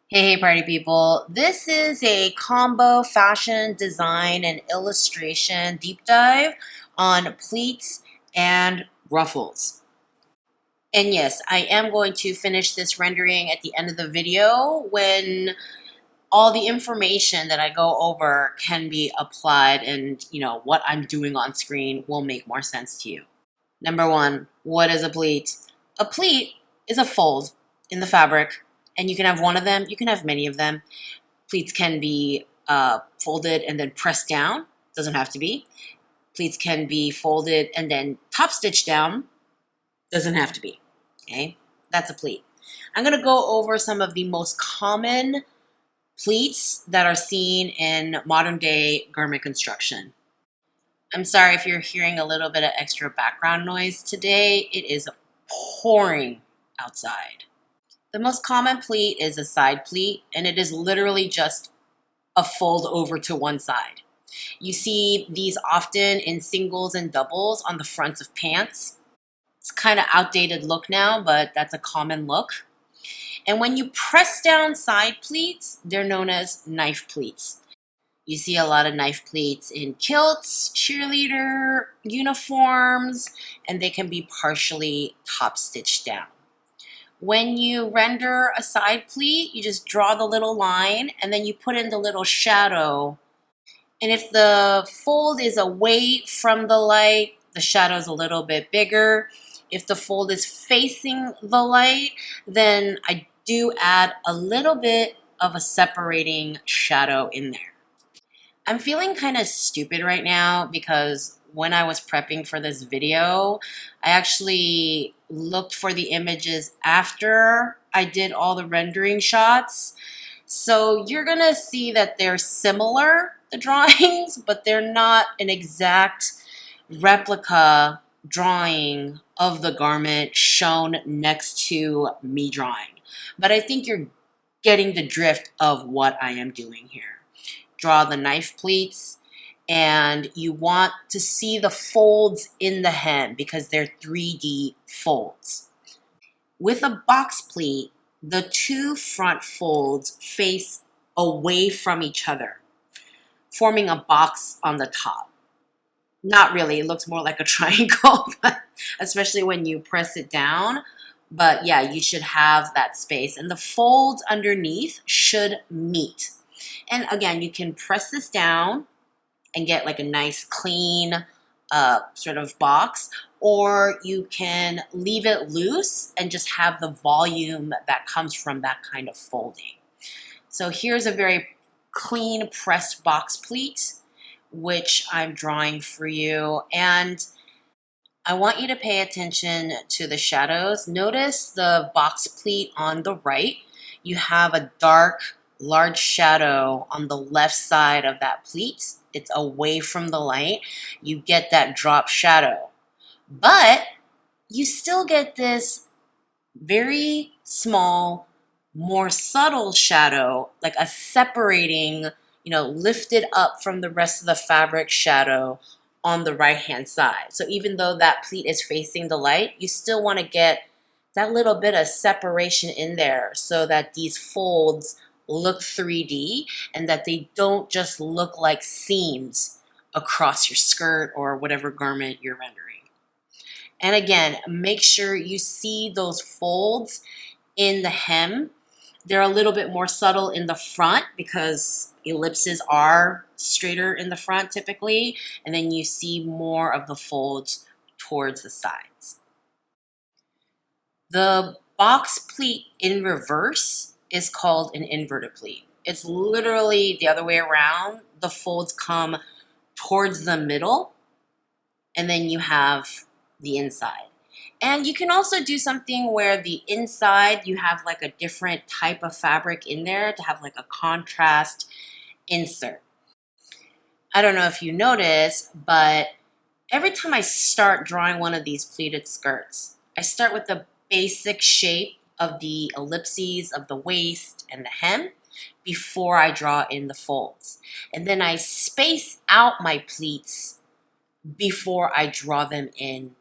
Hey party people, this is a combo fashion design and illustration deep dive on pleats and ruffles. And yes, I am going to finish this rendering at the end of the video when all the information that I go over can be applied and what I'm doing on screen will make more sense to you. Number one, what is a pleat? A pleat is a fold in the fabric, and you can have one of them, you can have many of them. Pleats can be folded and then pressed down, doesn't have to be. Pleats can be folded and then top stitched down, doesn't have to be. Okay, that's a pleat. I'm gonna go over some of the most common pleats that are seen in modern day garment construction. I'm sorry if you're hearing a little bit of extra background noise today. It is pouring outside. The most common pleat is a side pleat, and it is literally just a fold over to one side. You see these often in singles and doubles on the fronts of pants. It's kind of outdated look now, but that's a common look. And when you press down side pleats, they're known as knife pleats. You see a lot of knife pleats in kilts, cheerleader uniforms, and they can be partially top stitched down. When you render a side pleat, you just draw the little line and then you put in the little shadow. And if the fold is away from the light, the shadow is a little bit bigger. If the fold is facing the light, then I do add a little bit of a separating shadow in there. I'm feeling kind of stupid right now because when I was prepping for this video, I actually looked for the images after I did all the rendering shots. So you're gonna see that they're similar, the drawings, but they're not an exact replica drawing of the garment shown next to me drawing. But I think you're getting the drift of what I am doing here. Draw the knife pleats, and you want to see the folds in the hem because they're 3D folds. With a box pleat, the two front folds face away from each other, forming a box on the top. Not really, it looks more like a triangle, but especially when you press it down. But yeah, you should have that space, and the folds underneath should meet. And again, you can press this down and get like a nice clean sort of box, or you can leave it loose and just have the volume that comes from that kind of folding. So here's a very clean pressed box pleat, which I'm drawing for you. And I want you to pay attention to the shadows. Notice the box pleat on the right. You have a dark, large shadow on the left side of that pleat. It's away from the light. You get that drop shadow. But you still get this very small, more subtle shadow, like a separating, lifted up from the rest of the fabric shadow on the right-hand side. So even though that pleat is facing the light, you still want to get that little bit of separation in there so that these folds look 3D and that they don't just look like seams across your skirt or whatever garment you're rendering. And again, make sure you see those folds in the hem. They're a little bit more subtle in the front because ellipses are straighter in the front typically, and then you see more of the folds towards the sides. The box pleat in reverse is called an inverted pleat. It's literally the other way around. The folds come towards the middle, and then you have the inside. And you can also do something where the inside you have like a different type of fabric in there to have like a contrast insert. I don't know if you notice, but every time I start drawing one of these pleated skirts, I start with the basic shape of the ellipses of the waist and the hem before I draw in the folds. And then I space out my pleats before I draw them in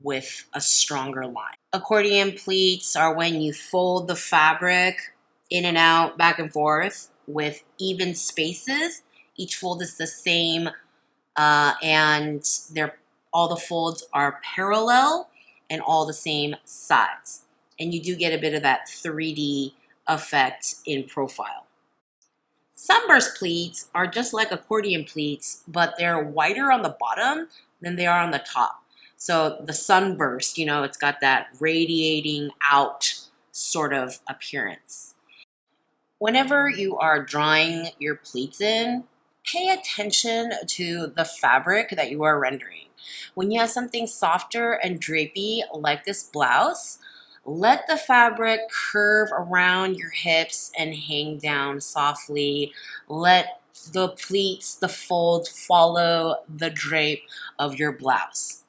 with a stronger line. Accordion pleats are when you fold the fabric in and out, back and forth with even spaces. Each fold is the same, and all the folds are parallel and all the same size. And you do get a bit of that 3D effect in profile. Sunburst pleats are just like accordion pleats, but they're wider on the bottom than they are on the top. So the sunburst, it's got that radiating out sort of appearance. Whenever you are drawing your pleats in, pay attention to the fabric that you are rendering. When you have something softer and drapey like this blouse, let the fabric curve around your hips and hang down softly. Let the pleats, the folds, follow the drape of your blouse.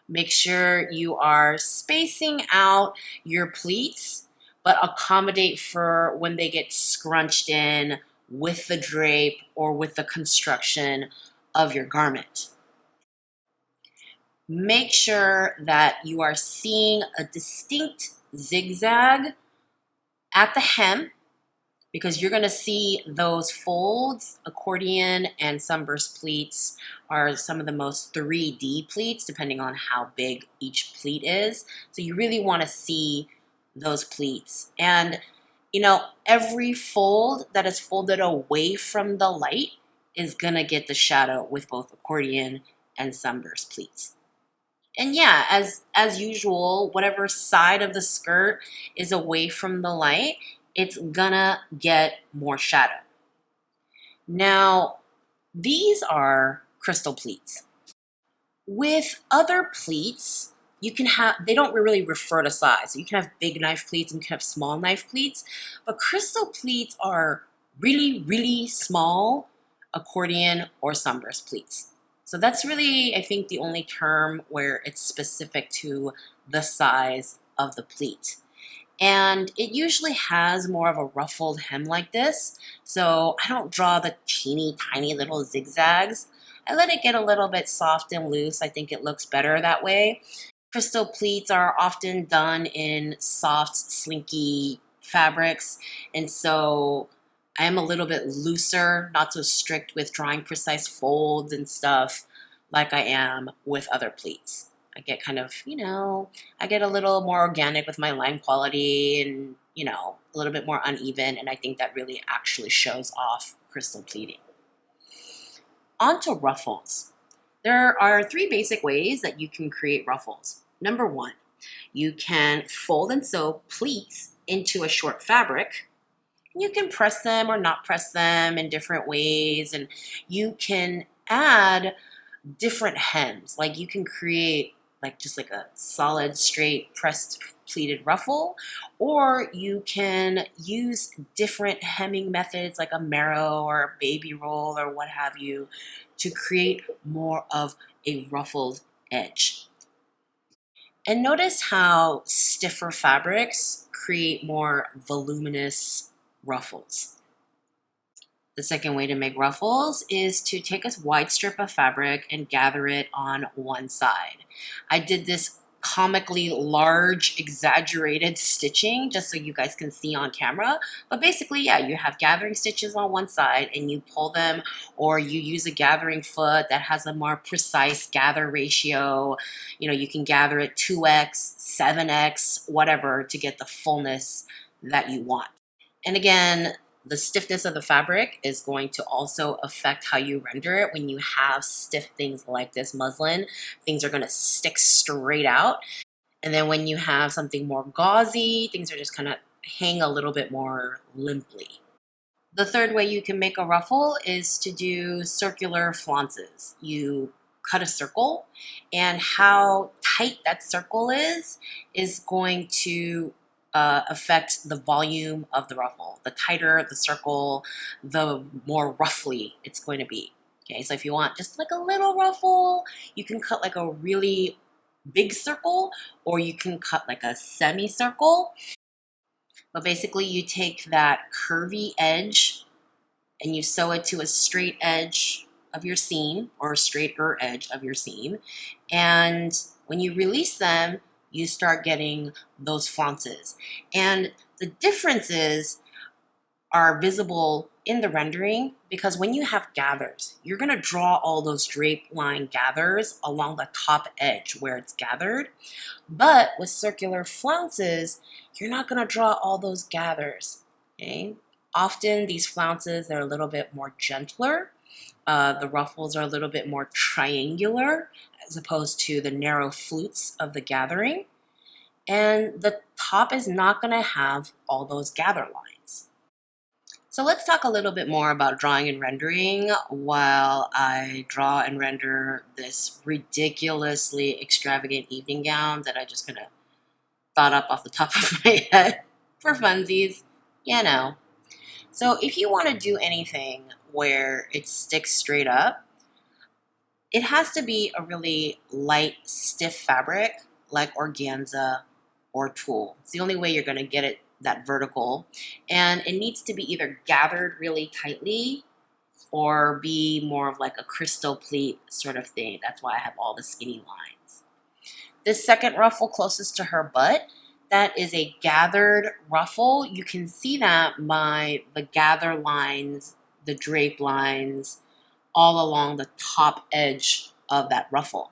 Make sure you are spacing out your pleats, but accommodate for when they get scrunched in with the drape or with the construction of your garment. Make sure that you are seeing a distinct zigzag at the hem, because you're going to see those folds. Accordion and sunburst pleats are some of the most 3D pleats, depending on how big each pleat is. So you really want to see those pleats. And every fold that is folded away from the light is going to get the shadow with both accordion and sunburst pleats. And yeah, as usual, whatever side of the skirt is away from the light, it's gonna get more shadow. Now, these are crystal pleats. With other pleats, they don't really refer to size. So you can have big knife pleats and you can have small knife pleats, but crystal pleats are really, really small accordion or sunburst pleats. So that's really, I think, the only term where it's specific to the size of the pleat. And it usually has more of a ruffled hem like this. So I don't draw the teeny tiny little zigzags. I let it get a little bit soft and loose. I think it looks better that way. Crystal pleats are often done in soft, slinky fabrics. And so I am a little bit looser, not so strict with drawing precise folds and stuff like I am with other pleats. I get kind of, I get a little more organic with my line quality and, a little bit more uneven. And I think that really actually shows off crystal pleating. On to ruffles. There are 3 basic ways that you can create ruffles. Number 1, you can fold and sew pleats into a short fabric. You can press them or not press them in different ways, and you can add different hems. Like you can create just like a solid, straight, pressed, pleated ruffle, or you can use different hemming methods like a marrow or a baby roll or what have you to create more of a ruffled edge. And notice how stiffer fabrics create more voluminous ruffles. The second way to make ruffles is to take a wide strip of fabric and gather it on one side. I did this comically large, exaggerated stitching just so you guys can see on camera. But basically, yeah, you have gathering stitches on one side and you pull them, or you use a gathering foot that has a more precise gather ratio. You can gather it 2x, 7x, whatever, to get the fullness that you want. And again, the stiffness of the fabric is going to also affect how you render it. When you have stiff things like this muslin, things are going to stick straight out. And then when you have something more gauzy, things are just kind of hang a little bit more limply. The third way you can make a ruffle is to do circular flounces. You cut a circle, and how tight that circle is going to affect the volume of the ruffle. The tighter the circle, the more ruffly it's going to be. Okay, so if you want just like a little ruffle, you can cut like a really big circle, or you can cut like a semicircle. But basically you take that curvy edge and you sew it to a straight edge of your seam, or a straighter edge of your seam. And when you release them, you start getting those flounces. And the difference is are visible in the rendering because when you have gathers, you're going to draw all those drape line gathers along the top edge where it's gathered. But with circular flounces, you're not going to draw all those gathers. Okay? Often these flounces are a little bit more gentler. The ruffles are a little bit more triangular as opposed to the narrow flutes of the gathering. And the top is not going to have all those gather lines. So let's talk a little bit more about drawing and rendering while I draw and render this ridiculously extravagant evening gown that I just kind of thought up off the top of my head for funsies, you know. So if you want to do anything where it sticks straight up, it has to be a really light, stiff fabric like organza or tulle. It's the only way you're going to get it that vertical, and it needs to be either gathered really tightly or be more of like a crystal pleat sort of thing. That's why I have all the skinny lines. This second ruffle closest to her butt, that is a gathered ruffle. You can see that by the gather lines, the drape lines, all along the top edge of that ruffle.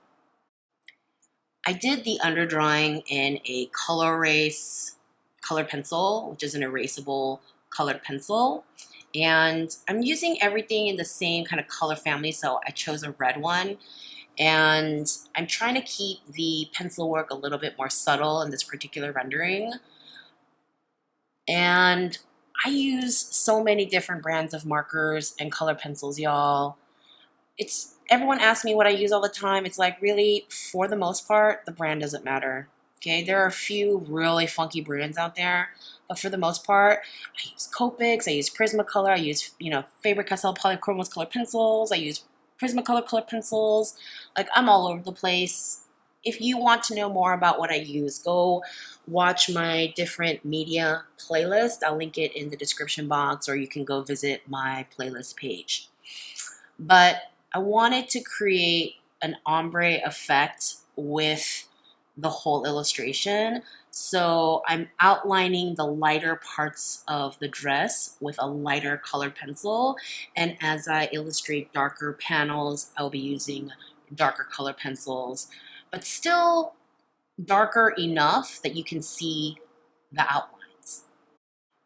I did the underdrawing in a color pencil, which is an erasable colored pencil. And I'm using everything in the same kind of color family, so I chose a red one. And I'm trying to keep the pencil work a little bit more subtle in this particular rendering. And I use so many different brands of markers and color pencils, y'all. Everyone asks me what I use all the time. It's like, really, for the most part, the brand doesn't matter. Okay, there are a few really funky brands out there, but for the most part, I use Copics, I use Prismacolor, I use, Faber-Castell Polychromos color pencils, I use Prismacolor color pencils. Like, I'm all over the place. If you want to know more about what I use, go watch my different media playlist. I'll link it in the description box, or you can go visit my playlist page. But I wanted to create an ombre effect with the whole illustration. So I'm outlining the lighter parts of the dress with a lighter colored pencil. And as I illustrate darker panels, I'll be using darker color pencils, but still darker enough that you can see the outlines.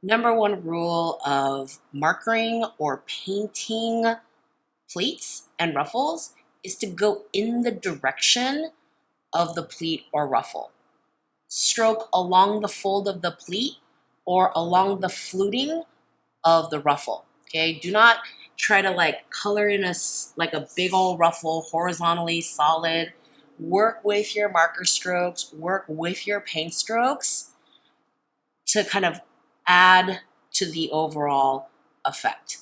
Number one rule of markering or painting pleats and ruffles is to go in the direction of the pleat or ruffle. Stroke along the fold of the pleat or along the fluting of the ruffle. Okay, do not try to color in a big old ruffle horizontally solid. Work with your marker strokes, work with your paint strokes to kind of add to the overall effect.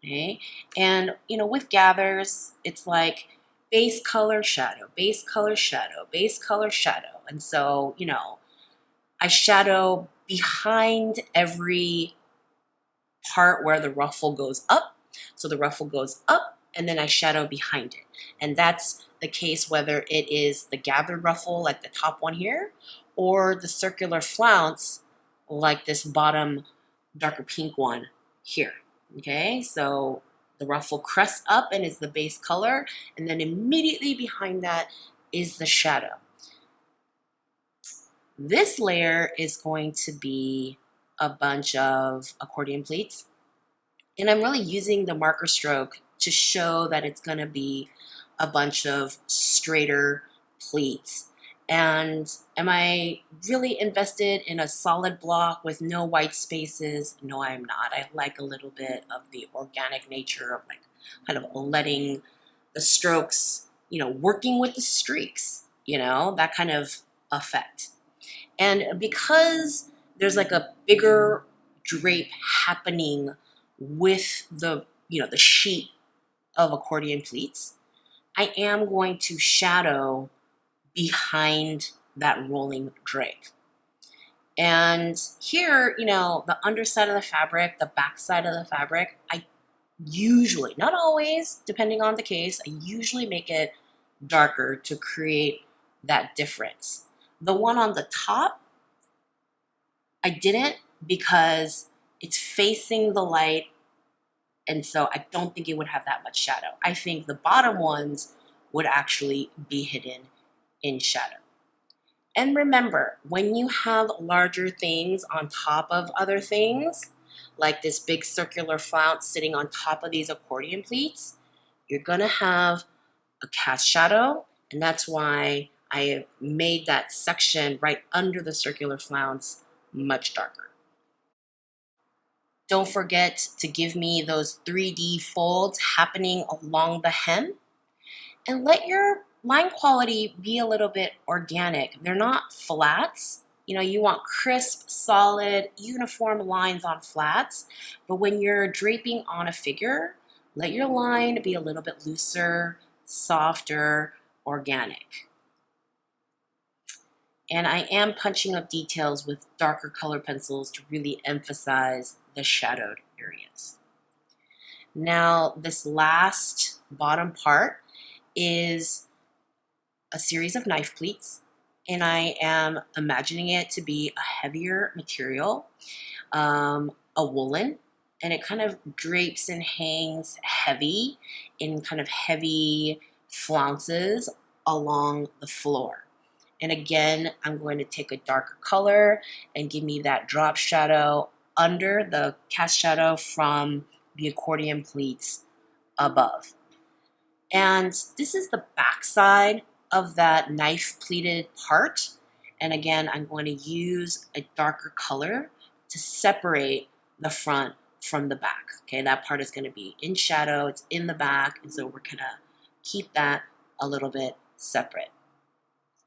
Okay, and with gathers, it's like base color, shadow, base color, shadow, base color, shadow. And so, I shadow behind every part where the ruffle goes up. So the ruffle goes up, and then I shadow behind it. And that's the case whether it is the gathered ruffle, like the top one here, or the circular flounce, like this bottom darker pink one here. Okay, so the ruffle crests up and is the base color, and then immediately behind that is the shadow. This layer is going to be a bunch of accordion pleats, and I'm really using the marker stroke to show that it's going to be a bunch of straighter pleats. And am I really invested in a solid block with no white spaces? No, I'm not. I like a little bit of the organic nature of kind of letting the strokes, working with the streaks, that kind of effect. And because there's a bigger drape happening with the sheet of accordion pleats, I am going to shadow behind that rolling drape. And here, the underside of the fabric, the back side of the fabric, I usually, not always, depending on the case, I usually make it darker to create that difference. The one on the top, I didn't, because It's facing the light, and so I don't think it would have that much shadow. I think the bottom ones would actually be hidden in shadow. And remember, when you have larger things on top of other things, like this big circular flounce sitting on top of these accordion pleats, you're gonna have a cast shadow, and that's why I have made that section right under the circular flounce much darker. Don't forget to give me those 3D folds happening along the hem, and let your line quality be a little bit organic. They're not flats. You know, you want crisp, solid, uniform lines on flats, but when you're draping on a figure, let your line be a little bit looser, softer, organic. And I am punching up details with darker color pencils to really emphasize the shadowed areas. Now, this last bottom part is a series of knife pleats, and I am imagining it to be a heavier material, a woolen, and it kind of drapes and hangs heavy in kind of heavy flounces along the floor. And again, I'm going to take a darker color and give me that drop shadow under the cast shadow from the accordion pleats above. And this is the back side of that knife pleated part. And again, I'm going to use a darker color to separate the front from the back. Okay, that part is going to be in shadow, it's in the back, and so we're gonna keep that a little bit separate.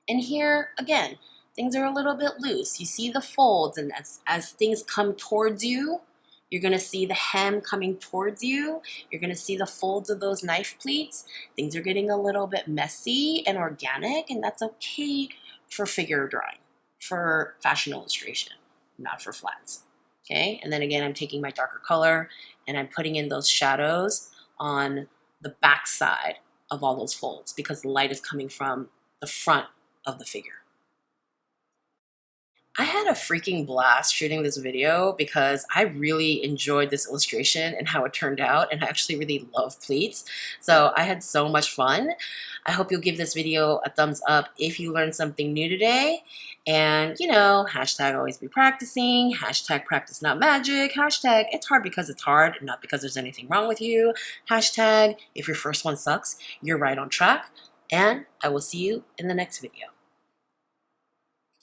And here, again, things are a little bit loose. You see the folds, and as things come towards you, you're gonna see the hem coming towards you. You're gonna see the folds of those knife pleats. Things are getting a little bit messy and organic, and that's okay for figure drawing, for fashion illustration, not for flats. Okay, and then again, I'm taking my darker color and I'm putting in those shadows on the back side of all those folds because the light is coming from the front of the figure. I had a freaking blast shooting this video because I really enjoyed this illustration and how it turned out, and I actually really love pleats. So I had so much fun. I hope you'll give this video a thumbs up if you learned something new today. And you know, hashtag always be practicing, hashtag practice not magic, hashtag it's hard because it's hard, not because there's anything wrong with you, hashtag if your first one sucks, you're right on track, and I will see you in the next video.